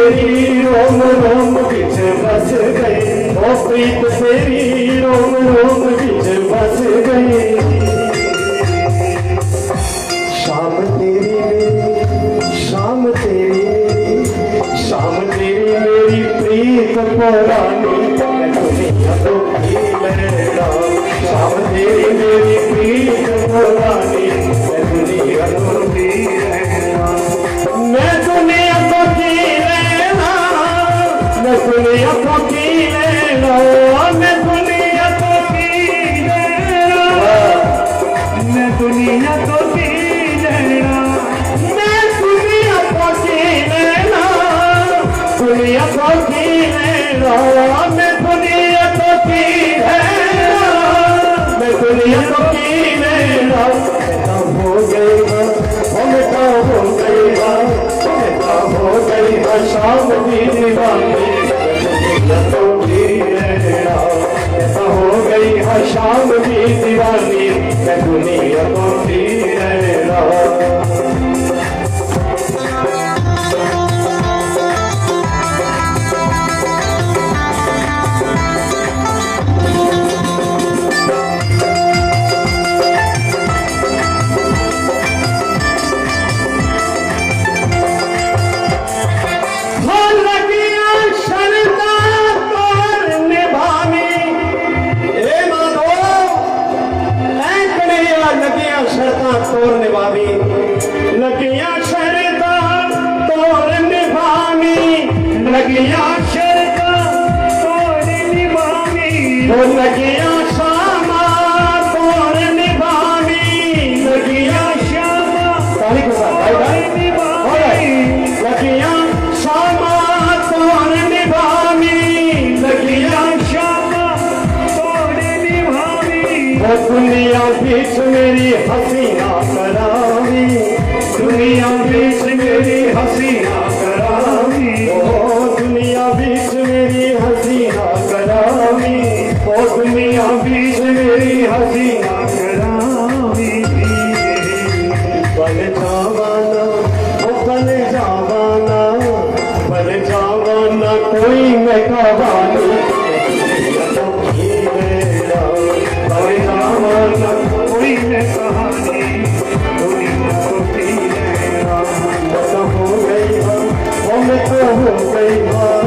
तेरी रोम रोम बिच बस गई, ओ प्रीत तेरी रोम रोम बिच बस गई। शाम तेरी मेरी, शाम तेरी मेरी, शाम तेरी मेरी प्रीत पुरानी, मैं दुनिया तो की लैला। शाम तेरी मेरी प्रीत पुरानी, मैं दुनिया तो की लैला। मैं दुनिया तो की लैला, मैं दुनिया तो की लैला, मैं दुनिया तो की लैला, मैं दुनिया तो की लैला, मैं दुनिया तो की लैला, दुनिया तो की लैला, मैं दुनिया तो की लैला, मैं दुनिया तो की लैला। हो गई बेटा हो गई, बेटा हो गई शाम की दीवानी, दुनिया तो की लैला। ऐसा हो गई शाम की दीवानी, मैं दुनिया तो की लैला। तोड़ निभावी, लगिया शरदा तोड़ निभावी, लगिया शरदा तोड़ निभावी, लगिया शामा तोड़ निभावी, लगिया शामा लगिया शामा तोड़ निभावी, लगिया शामा तोड़ निभावी। वो दुनिया बीच मेरी हसीना करावी, दुनिया बीच मेरी हसीना करावी, ओ दुनिया बीच मेरी हसीना करावी, ओ दुनिया बीच मेरी हसीना करावी। बल जावाना ओ बल जावाना, बल जावाना कोई मैं कहानी, बल जावाना कोई मैं कहानी, दुनिया तो की लैला। मैं तो हो गई हाँ, ओ मैं तो हो गई हाँ,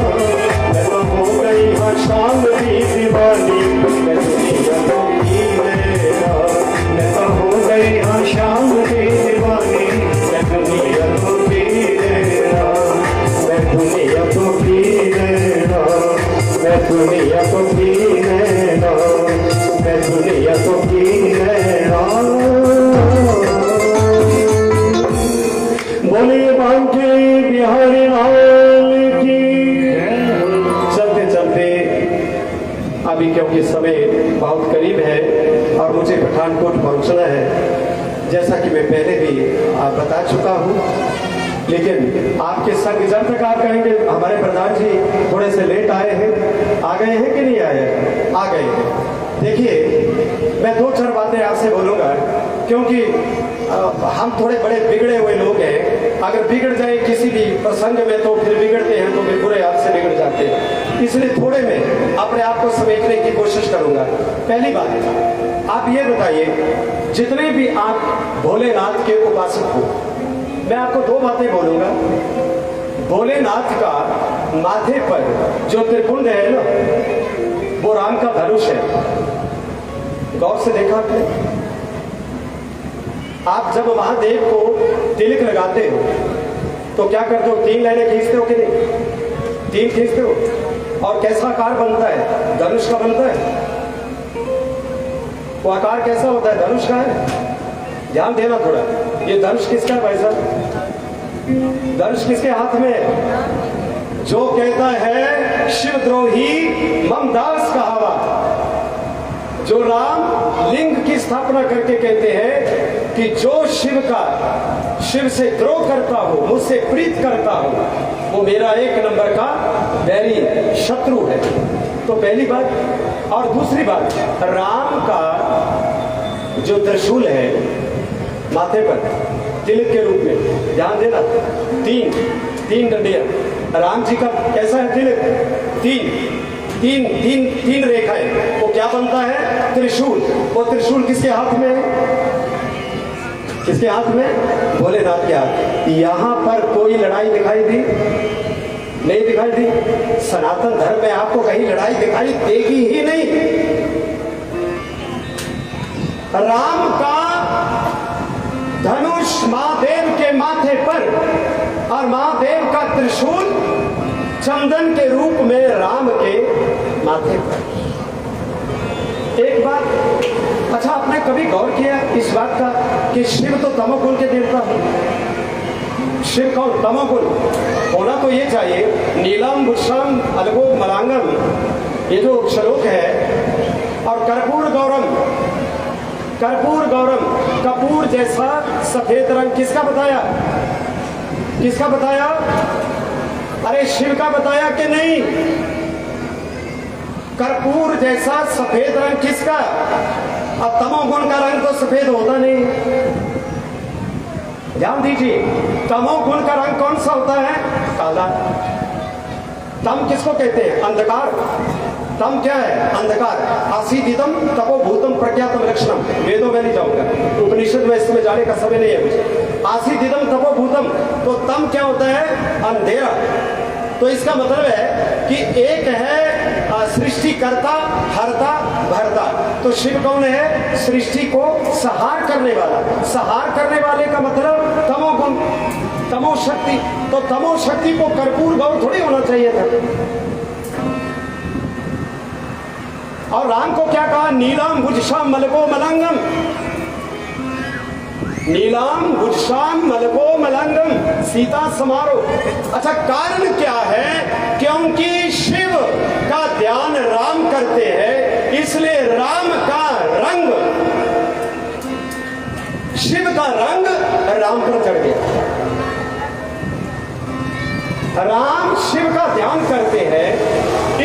मैं तो हो गई हाँ शाम की दीवानी, मैं दुनिया तो की लैला। मैं तो हो गई हाँ शाम की दीवानी, मैं दुनिया तो की लैला, मैं दुनिया तो की लैला, मैं दुनिया तो की लैला, मैं दुनिया तो की लैला। बोलिए बांके बिहारी लाल की। चलते चलते अभी क्योंकि समय बहुत करीब है और मुझे पठानकोट पहुंचना है, जैसा कि मैं पहले भी बता चुका हूं, लेकिन आपके संग जब तक आप कहेंगे हमारे प्रधान जी थोड़े से लेट आए हैं, आ गए हैं कि नहीं आए? आ गए हैं। देखिए मैं दो चार बातें आपसे बोलूंगा, क्योंकि हम थोड़े बड़े बिगड़े हुए लोग हैं। अगर बिगड़ जाए किसी भी प्रसंग में तो फिर बिगड़ते हैं तो फिर बुरे हाथ से बिगड़ जाते हैं, इसलिए थोड़े में अपने आप को समेटने की कोशिश करूंगा। पहली बात, आप ये बताइए, जितने भी आप भोलेनाथ के उपासक हो, मैं आपको दो बातें बोलूंगा। भोलेनाथ का माथे पर जो त्रिपुंड है ना, वो राम का धनुष है। गौर से देखा आपने? आप जब महादेव को तिलक लगाते हो तो क्या करते हो? तीन लाइनें खींचते हो कि नहीं? तीन खींचते हो। और कैसा आकार बनता है? धनुष का बनता है। वो आकार कैसा होता है? धनुष का है। ध्यान देना थोड़ा, ये धनुष किसका है भाई साहब? धनुष किसके हाथ में है? जो कहता है शिवद्रोही ममदास कहावा, जो राम लिंग की स्थापना करके कहते हैं कि जो शिव से द्रोह करता हो, मुझसे प्रीत करता हो, वो मेरा एक नंबर का बैरी शत्रु है। तो पहली बात। और दूसरी बात, राम का जो त्रिशूल है माथे पर, तिलक के रूप में, ध्यान देना, तीन डंडियां। राम जी का कैसा है तिलक? तीन रेखाएं। वो क्या बनता है? त्रिशूल। वो त्रिशूल किसके हाथ में है? किसके हाथ में? भोलेनाथ के हाथ। यहां पर कोई लड़ाई दिखाई दी? नहीं दिखाई दी। सनातन धर्म में आपको कहीं लड़ाई दिखाई देगी ही नहीं। राम का धनुष महादेव के माथे पर और महादेव का त्रिशूल चंदन के रूप में राम के माथे पर। एक बात, अच्छा आपने कभी गौर किया इस बात का कि शिव तो तमोगुण के देवता है। शिव कौन? तमोगुण। होना तो ये चाहिए नीलम भूषम अलगो मलांगम, ये जो श्लोक है। और कर्पूर गौरम, कपूर जैसा सफेद रंग किसका बताया? किसका बताया? अरे शिव का बताया कि नहीं? कर्पूर जैसा सफेद रंग किसका? अब तमोगुण का रंग तो सफेद होता नहीं। ध्यान दीजिए, तमोगुण का रंग कौन सा होता है? काला। तम किसको कहते हैं? अंधकार। तम क्या है? अंधकार। आसीदितम तपो भूतम प्रज्ञातम लक्षणम। वेदों में नहीं जाऊंगा, उपनिषद में इसमें जाने का समय नहीं है मुझे। आसीदितम तपो भूतम, तो तम क्या होता है? अंधेरा। तो इसका मतलब है कि एक है सृष्टिकर्ता, हरता, भरता। तो शिव कौन है? सृष्टि को संहार करने वाला। संहार करने वाले का मतलब तमोगुण, तमो शक्ति। तो तमो शक्ति को कर्पूर गौर थोड़ी होना चाहिए था। और राम को क्या कहा? नीलम भुजशाम मलको मलंगम। नीलाम भुजशाम मलको मलंगम सीता समारोह। अच्छा, कारण क्या है? क्योंकि शिव का ध्यान राम करते हैं, इसलिए राम का रंग, शिव का रंग राम पर चढ़ गया। राम शिव का ध्यान करते हैं,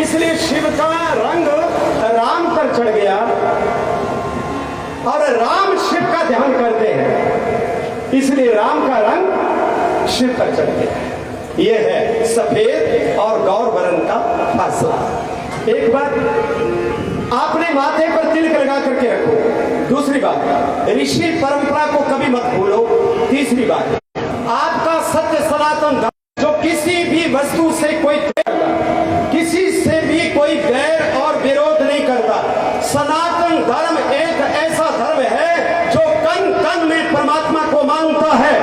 इसलिए शिव का रंग राम पर चढ़ गया। और राम शिव का ध्यान करते हैं, इसलिए राम का रंग शिव पर चढ़ गया। यह है सफेद और गौर वर्ण का फासला। एक बात, आपने माथे पर तिलक लगा करके रखो। दूसरी बात, ऋषि परंपरा को कभी मत भूलो। तीसरी बात, आपका सत्य सनातन धर्म जो किसी भी वस्तु से कोई किसी से भी कोई बैर और विरोध नहीं करता। सनातन धर्म एक ऐसा धर्म है जो कण कण में परमात्मा को मानता है।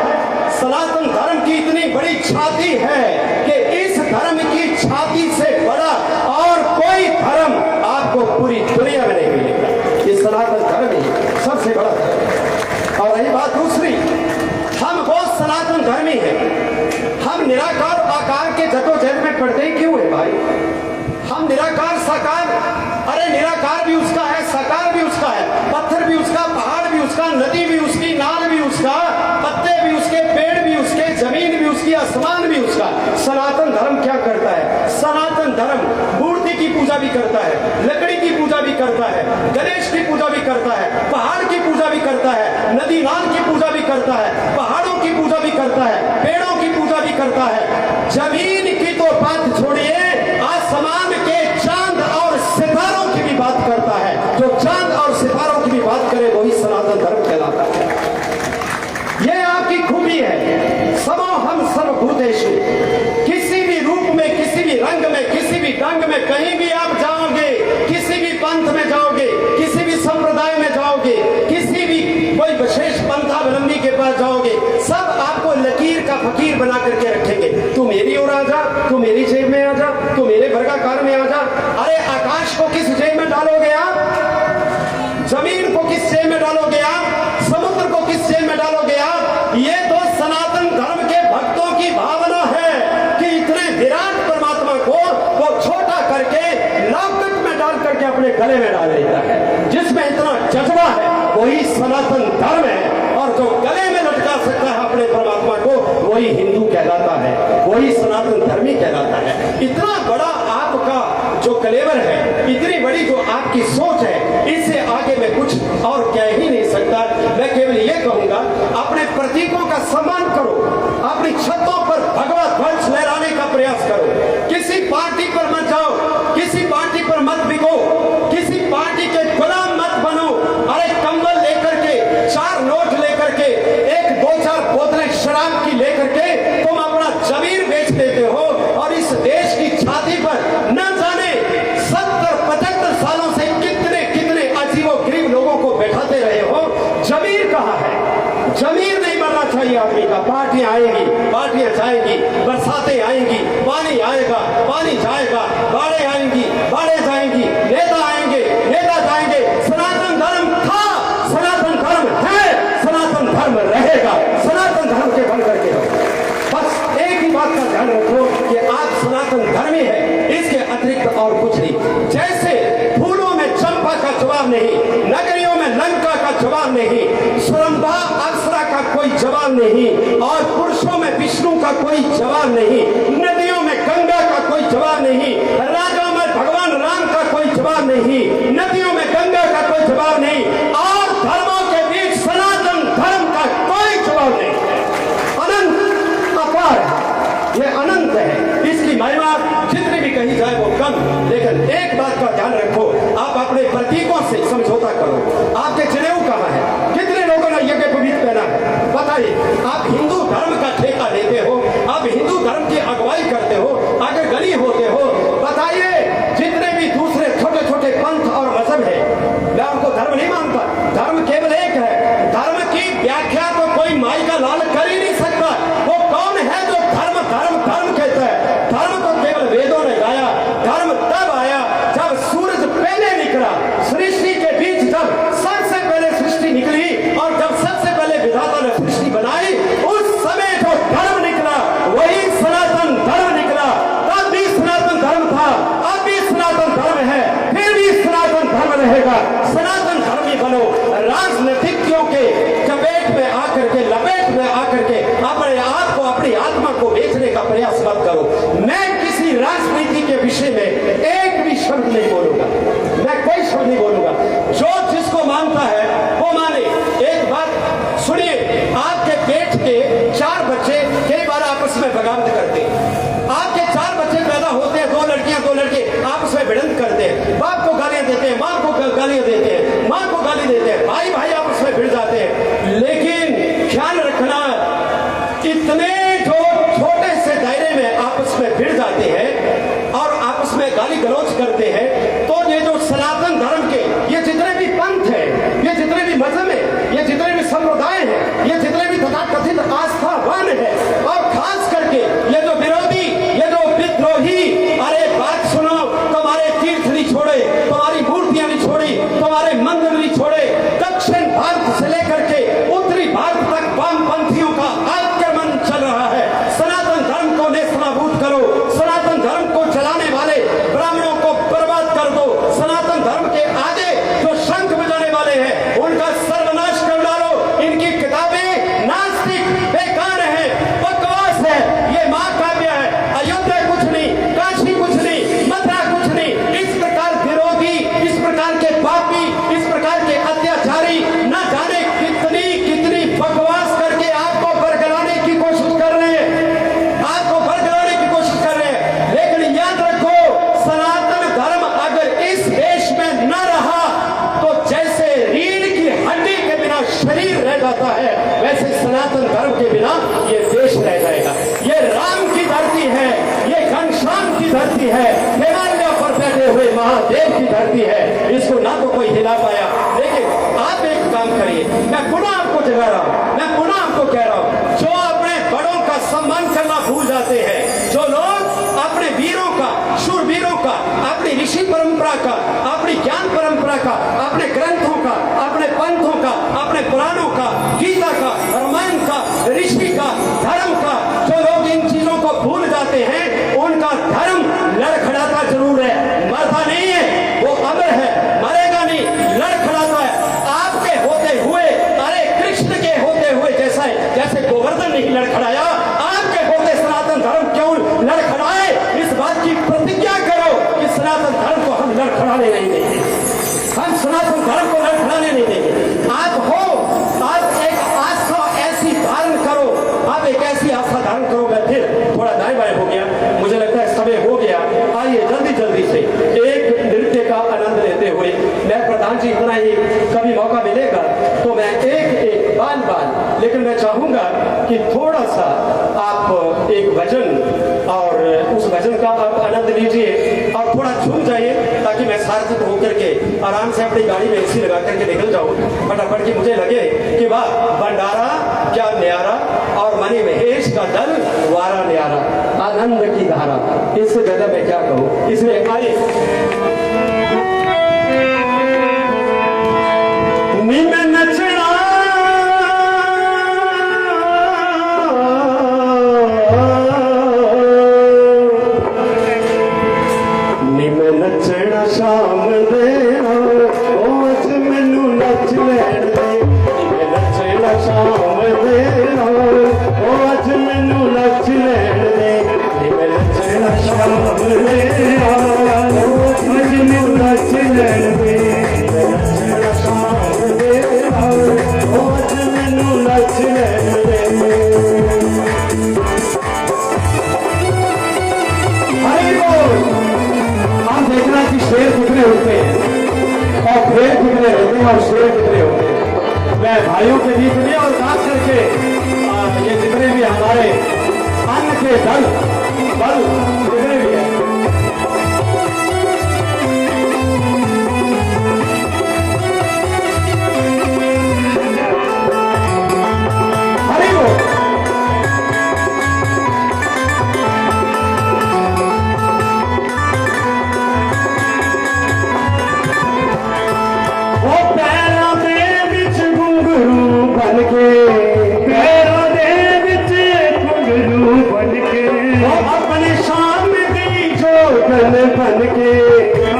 सनातन धर्म की इतनी बड़ी छाती है कि इस धर्म की छाती से बड़ा और कोई धर्म आपको पूरी दुनिया में नहीं मिलेगा। ये सनातन धर्म ही सबसे बड़ा धर्म है। और रही बात दूसरी, हम वो सनातन धर्मी हैं। हम निराकार आकार के जदोजहद में पड़ते ही क्यों है भाई? हम निराकार साकार, अरे निराकार भी उसका है, साकार भी उसका है, पत्थर भी उसका, पहाड़ भी उसका, नदी भी उसकी, नाल भी उसका, पत्ते भी उसके, पेड़ भी उसके, जमीन भी उसकी, आसमान भी उसका। सनातन धर्म क्या करता है? सनातन धर्म मूर्ति की पूजा भी करता है, लकड़ी की पूजा भी करता है, गणेश की पूजा भी करता है, पहाड़ की पूजा भी करता है, नदी नाल की पूजा भी करता है, पहाड़ों की पूजा भी करता है, पेड़ों की पूजा भी करता है। जमीन की तो बात छोड़िए, आसमान के चांद और सितारों की भी बात करता है। जो चांद और सितारों की भी बात करे वही सनातन धर्म कहलाता है। यह आपकी खूबी है। समो हम सर्वभूतेषु, किसी भी रूप में, किसी भी रंग में, किसी भी ढंग में, कहीं भी आप जाओगे, किसी भी पंथ में जाओगे, किसी भी संप्रदाय में जाओगे, किसी भी कोई विशेष पंथावलंबी के पास जाओगे, सब आपको लकीर का फकीर बना करके रखेंगे। तू मेरी ओर आ जा, तू मेरी जेब में आ जा, तू मेरे वर्गाकार में आ जा। अरे आकाश को किस जेब में डालोगे आप? जमीन को किस जेब में डालोगे आप? समुद्र को किस जेब में डालोगे आप? ये तो सनातन धर्म के भक्तों की भावना है कि इतने विराट परमात्मा को वो छोटा करके लॉकेट में डाल करके अपने गले में डाल देता है। जिसमें इतना जज्बा है वही सनातन धर्म है। और जो गले में लटका सकता है अपने परमात्मा को, वही हिंदू कहलाता है, वही सनातन धर्मी कहलाता है। इतना बड़ा आपका जो कलेवर है, इतनी बड़ी जो आपकी सोच है, इससे आगे मैं कुछ और कह ही नहीं सकता। मैं केवल ये कहूंगा, अपने प्रतीकों का सम्मान करो, अपनी छतों पर भगवा ध्वज लहराने का प्रयास करो, किसी पार्टी पर मत जाओ, किसी पार्टी पर मत बिको, किसी पार्टी के गुलाम मत बनो। अरे कंबल लेकर के, 4 नोट लेकर के, 1-2-4 बोतलें शराब की लेकर के तुम अपना जमीर बेच देते हो और इस देश की छाती पर न जाने 70-75 सालों से कितने कितने अजीबो गरीब लोगों को बैठाते रहे हो। जमीर कहाँ है? जमीर नहीं बनना चाहिए आदमी का। पार्टियां आएंगी, पार्टियां जाएंगी, बरसातें आएंगी, पानी आएगा, पानी जाएगा, बाढ़ें आएंगी, बाढ़ें जाएंगी, नेता आएंगे, नेता जाएंगे। सनातन धर्म था, सनातन धर्म है, सनातन धर्म रहेगा। सनातन धर्म के बन करके रहो। बस एक ही बात का ध्यान रखो कि आप सनातन धर्मी है, इसके अतिरिक्त और कुछ नहीं। जैसे फूलों में चंपा का जवाब नहीं, नगरियों में लंका का जवाब नहीं, सुरंभा अप्सरा का कोई जवाब नहीं, और पुरुषों में विष्णु का कोई जवाब नहीं, नदियों में गंगा का कोई जवाब नहीं, राजाओं में भगवान राम का कोई जवाब नहीं, नदियों में गंगा का कोई जवाब नहीं, और धर्मों के बीच सनातन धर्म का कोई जवाब नहीं। अनंत अपार है, ये अनंत है, इसकी महिमा जितनी भी कही जाए वो कम। लेकिन एक बात का ध्यान रखो, आप अपने प्रतीकों से समझौता करो। आपके जनेऊ कहाँ है? कितने लोगों ने यज्ञ पवित्र पहना है? बताइए। आप हिंदू धर्म का ठेका लेते हो, आप हिंदू धर्म की अगुवाई करते हो, अगर गली होते हो, बताइए जितने भी दूसरे छोटे छोटे पंथ और मजहब है, मैं उनको धर्म नहीं मानता। धर्म केवल एक है, धर्म की व्याख्या तो कोई माई का लाल कर ही नहीं सकता। वो कौन है जो धर्म धर्म धर्म कहता है? धर्म तो केवल वेदों ने गाया। धर्म तब आया जब सूरज पहले निकला, सृष्टि के बीच जब सबसे पहले सृष्टि निकली और जब सबसे पहले विधाता ने सृष्टि बनाई, उस समय जो धर्म निकला वही सनातन धर्म निकला। तब भी सनातन धर्म था, अब भी सनातन धर्म है, फिर भी सनातन धर्म रहेगा। सनातन धर्मी बनो। राजनीतिज्ञों के चपेट में आकर के, लपेट में आकर के अपने आप को, अपनी आत्मा को बेचने का प्रयास मत करो। मैं किसी राजनीति के विषय में एक भी शब्द नहीं बोलूंगा, मैं कोई शब्द नहीं बोलूंगा। जो जिसको मानता है वो माने। एक बात सुनिए, आपके पेट के 4 बच्चे कई बार आपस में बगावत करते हैं। आपके 4 बच्चे पैदा होते हैं, 2 लड़कियां 2 लड़के आपस में भिड़ंत करते हैं, बाप को गालियां देते हैं, मां को गालियां देते हैं, मां को गाली देते हैं, भाई भाई आपस में भिड़ जाते हैं। लेकिन ख्याल रखना, इतने जो छोटे से दायरे में आपस में भिड़ जाते हैं और आपस में गाली गलौज करते हैं, तो ये जो सनातन धर्म के ये जितने भी पंथ है, ये जितने भी मजहब है, ये जितने भी संप्रदाय है, ये जितने भी तथाकथित आस्थावान है, और खास करके ये जो विरोधी, ये जो विद्रोही, अरे बात सुनो, तुम्हारे तीर्थ नहीं छोड़े, तुम्हारी मूर्तियां नहीं छोड़ी, तुम्हारे मंदिर नहीं छोड़े। दक्षिण भारत से लेकर के उत्तरी भारत तक वामपंथियों का आक्रमण चल रहा है। सनातन धर्म को नेस्तनाबूद करो, सनातन धर्म को चलाने वाले ब्राह्मणों को बर्बाद कर दो, सनातन धर्म के आगे जो शंख बजाने वाले हैं उनका सर्वनाश कर डालो। इनकी किताबें नास्तिक, बेकार है, बकवास है, ये महाकाव्य है। अयोध्या कुछ नहीं, काशी कुछ नहीं, मथुरा कुछ नहीं। इस प्रकार विरोधी, इस प्रकार के पापी, इस प्रकार के अत्याचारी न जाने कितनी कितनी बकवास करके आपको बरगलाने की कोशिश कर रहे हैं, आपको बरगलाने की कोशिश कर रहे हैं। लेकिन याद रखो, सनातन धर्म अगर इस देश में न रहा तो जैसे रीढ़ की हड्डी के बिना शरीर रह जाता है, वैसे सनातन धर्म के बिना ये देश रह जाएगा। ये राम की धरती है, ये घनश्याम की धरती है, हिमालय पर बैठे हुए महादेव की धरती है। इसको ना तो कोई हिला पाया। लेकिन आप एक काम करिए, मैं पुनः आपको जगा रहा हूं, मैं पुनः आपको कह रहा हूं, जो अपने बड़ों का सम्मान करना भूल जाते हैं, जो लोग अपने वीरों का, शूरवीरों का, अपनी ऋषि परंपरा का, अपनी ज्ञान परंपरा का, अपने ग्रंथों का, अपने पंथों का, अपने पुराणों का, गीता का, रामायण का, ऋषि का, धर्म का, जो लोग इन चीजों को भूल जाते हैं, उनका धर्म लड़खड़ाता जरूर है, मरता नहीं है। वो अमर है, मरेगा नहीं, लड़खड़ाता है। आपके होते हुए, अरे कृष्ण के होते हुए जैसा है, जैसे गोवर्धन नहीं लड़खड़ाया, आपके होते सनातन धर्म क्यों लड़खड़ाए? इस बात की प्रतिज्ञा करो कि सनातन दाएं बाएं हो गया। मुझे लगता है समय हो गया। आइए जल्दी जल्दी से एक नृत्य का आनंद लेते हुए, मैं प्रधान जी इतना ही, कभी मौका मिलेगा तो मैं एक बाल बाल, लेकिन मैं चाहूंगा कि थोड़ा सा आप एक भजन और उस भजन का आप आनंद लीजिए और थोड़ा झूम जाइए, ताकि मैं सार्थक होकर के आराम से अपनी गाड़ी में एसी लगा करके निकल जाऊं फटाफट की। मुझे लगे कि वाह भंडारा क्या न्यारा और मणि महेश का दल वारा न्यारा, आनंद की धारा, इससे ज्यादा मैं क्या कहूं। इसलिए आइए मैं नचना नचना शाम दे आज मैनू नच लैण दे, नचना शाम दे आज मैनू नच लैण दे, नचना शाम दे आज मैनू नच लैण दे, नचना शाम दे आज मैनू नच लैण दे। देखना कि शेर कितने होते हैं और फेर कितने होते हैं और शेर कितने होते हैं। मैं भाइयों के बीच में और खास करके ये जितने भी हमारे अन्न के दल बल जितने भी हैं, हरि बोल। अपने शाम दी जोगन बन के,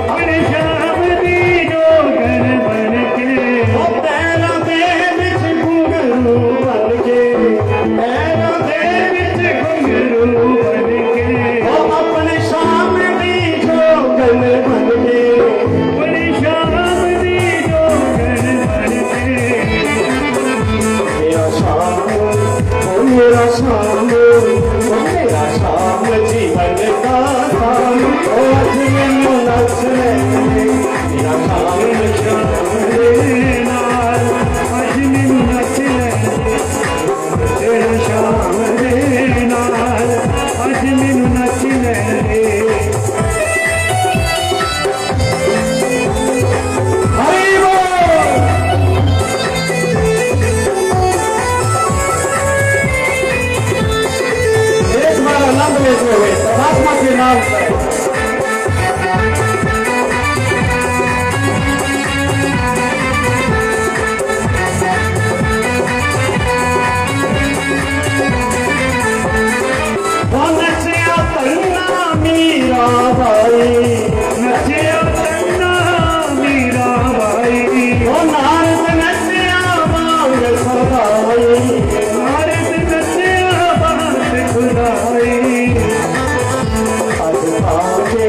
अपने शाम दी जोगन बन के, पैरों दे विच घुंघरू बन के, पैरों दे विच घुंघरू बन के, अपने शाम दी जोगन बन के, अपनी शाम दी जोगन बन के। मेरा शाम मेरा शाम मेरा शाम जीवन का शाम, आज मैनू नच लैण दे, मेरा शाम नाल आज मैनू नच लैण दे, तेरा शाम दे नाल आज मैनू नच लैण दे। हरि बोल। एक बार आनंद लेते हुए परमात्मा के नाम पर नचिया तन्ना मीरा भाई, नचिया तन्ना मीरा भाई, नारद नचिया मांग सदाई, नारद नचिया बात खुदाई। आज पाके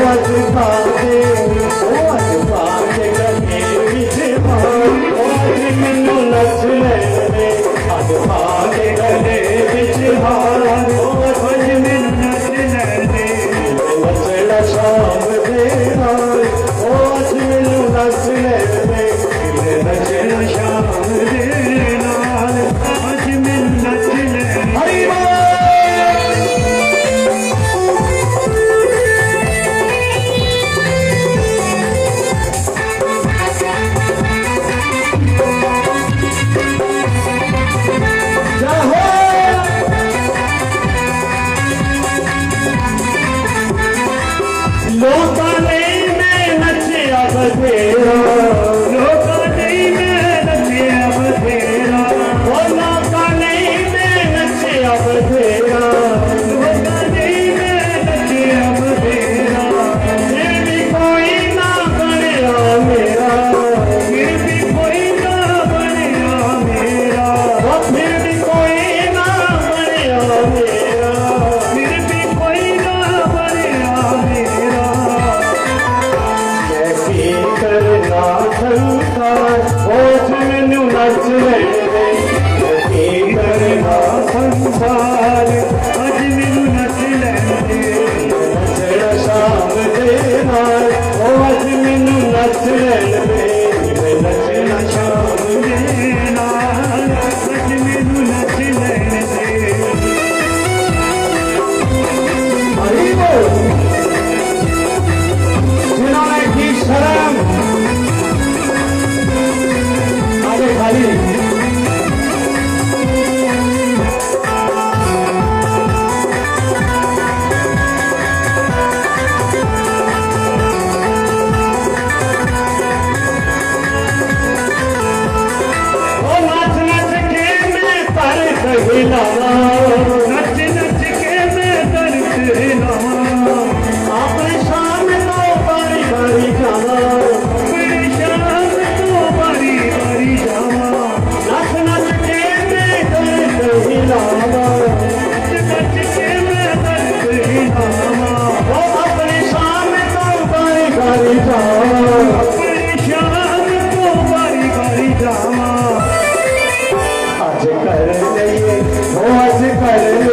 आज पाके आज पाके गले विच भाई, आज मैनू नच लैण दे, आज पाके गले विच हार, आज मैनू नच लैण दे, नचना शाम दे आज मैनू नच लैण दे, नचना शाम दे नाल आज मैनू नच लैण दे। हरि बोल। लोका नहीं मैं नचिया बथेरा, लोका नहीं मैं नचिया बथेरा, लोका नहीं मैं नचिया बथेरा, लोका नहीं मैं नचिया बथेरा, फिर भी कोई ना बनिया मेरा, फिर भी कोई ना बनिया मेरा, फिर भी कोई ना बनिया मेरा, फिर भी कोई ना बनिया मेरा। करना संसार आज मैनू नच लैण दे, करना संसार आज मैनू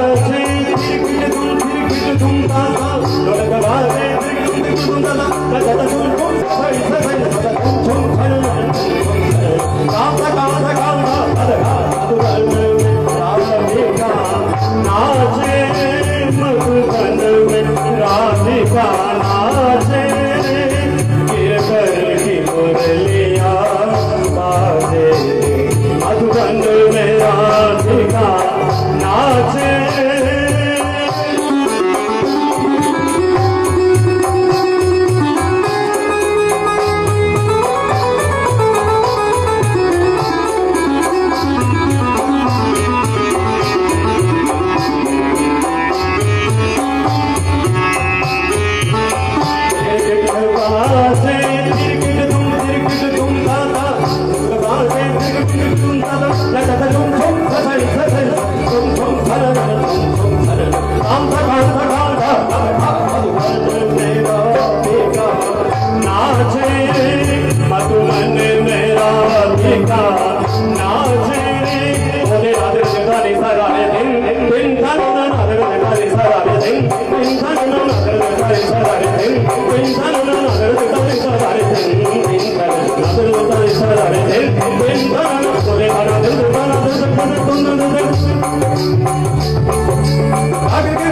नाचे फिर तुम दादा ढोलक बाजे तुम दादा दादा तुम सही सही दादा तुम काम दा राधिका नाचे मधुबन में राधिका नाचे गिरकर की मुरलिया बाजे मधुबन में राधिका नाचे मधुबन में राधिका नाचे बोले राधे राधे सारे दिन दिन धन राधे राधे सारे दिन दिन धन राधे राधे सारे दिन दिन धन राधे राधे सारे दिन दिन धन राधे राधे सारे दिन दिन धन बोले राधे राधे आगे के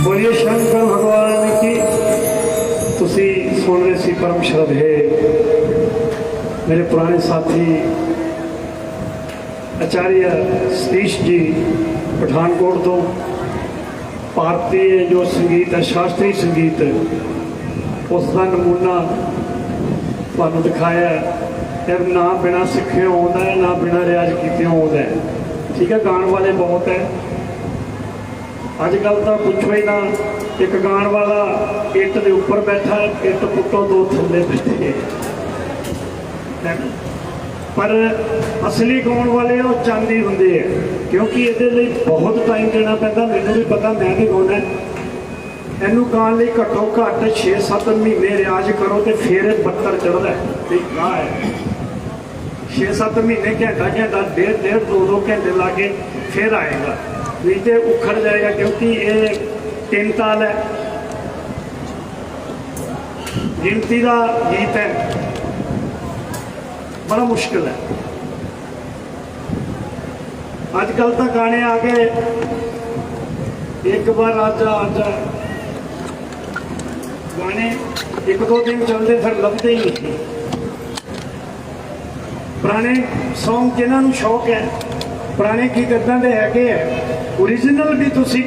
बोलिए शंकर भगवान की। तुसी सुन रहे सी परम श्रद्धे मेरे पुराने साथी आचार्य सतीश जी पठानकोट तो भारतीय जो संगीत है शास्त्रीय संगीत उसका नमूना तुहानू दिखाया है। ना बिना सिखे आता है ना बिना रियाज किए आता है। ठीक है, गाने वाले बहुत है अजकल तो पूछो ही ना। एक गाने वाला इट के उपर बैठा है, इट पुटो दो थले बैठे है पर असली गाउन वाले वो चांदी होंगे है क्योंकि ये बहुत टाइम देना पैदा। मैनू भी पता मैं भी गाना इनू गाने लिए घट्टो घट्ट 6-7 महीने रियाज करो तो फिर बत्तर चढ़ता है। 6-7 महीने घंटा घंटा 1.5-2 घंटे लागे फिर आएगा, नहीं तो उखड़ जाएगा क्योंकि ये 3 ताल है, गिनती का गीत है, बड़ा मुश्किल है। आजकल तो गाने आ गए एक बार आजा आजा गाने 1-2 दिन चलते फिर लभते ही नहीं। पुराने सॉन्ग जिन्होंने शौक है पुराने गीत इदां दे है ओरिजिनल भी तुसी